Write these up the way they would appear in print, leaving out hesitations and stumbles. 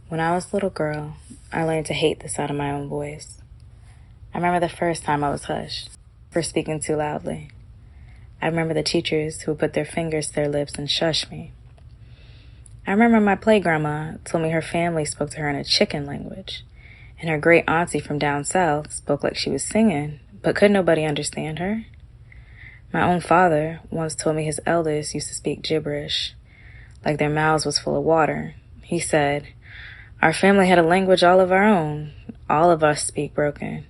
When I was a little girl, I learned to hate the sound of my own voice. I remember the first time I was hushed for speaking too loudly. I remember the teachers who would put their fingers to their lips and shush me. I remember my play-grandma told me her family spoke to her in a chicken language, and her great auntie from down south spoke like she was singing, but could nobody understand her? My own father once told me his elders used to speak gibberish, like their mouths was full of water. He said, "Our family had a language all of our own. All of us speak broken."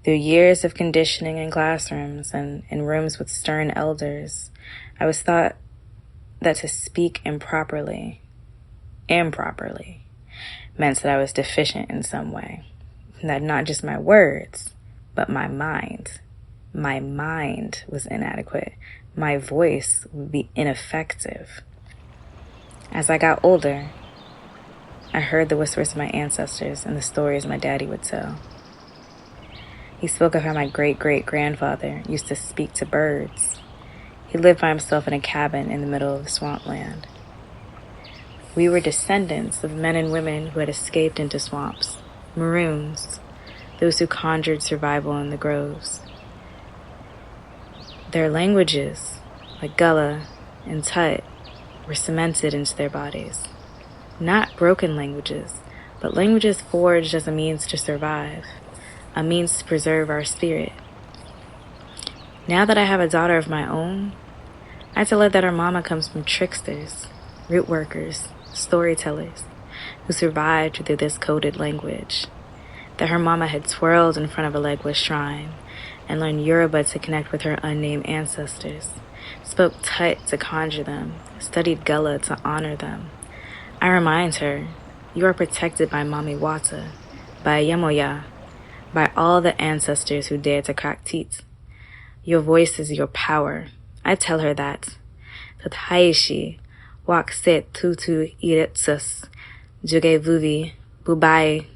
Through years of conditioning in classrooms and in rooms with stern elders, I was taught that to speak improperly, meant that I was deficient in some way. That not just my words, but my mind. My mind was inadequate. My voice would be ineffective. As I got older, I heard the whispers of my ancestors and the stories my daddy would tell. He spoke of how my great-great-grandfather used to speak to birds. He lived by himself in a cabin in the middle of the swampland. We were descendants of men and women who had escaped into swamps, maroons, those who conjured survival in the groves. Their languages, like Gullah and Tut, were cemented into their bodies. Not broken languages, but languages forged as a means to survive, a means to preserve our spirit. Now that I have a daughter of my own, I tell her that her mama comes from tricksters, root workers, storytellers, who survived through this coded language. That her mama had twirled in front of a legless shrine and learned Yoruba to connect with her unnamed ancestors, spoke Tut to conjure them, studied Gullah to honor them. I remind her, you are protected by Mami Wata, by Yemoya, by all the ancestors who dared to crack teeth. Your voice is your power. I tell her that. Tathaishi, wak set tutu iretsus, juge vuvi, bubai,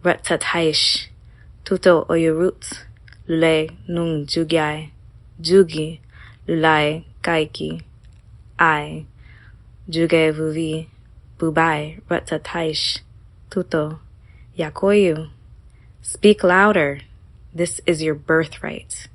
rat tataish, tuto oyorut, lule nung jugyai, jugi, lulai kaiki, I, juge vuvi, bubai, rat tataish, tuto, yakoyu. Speak louder. This is your birthright.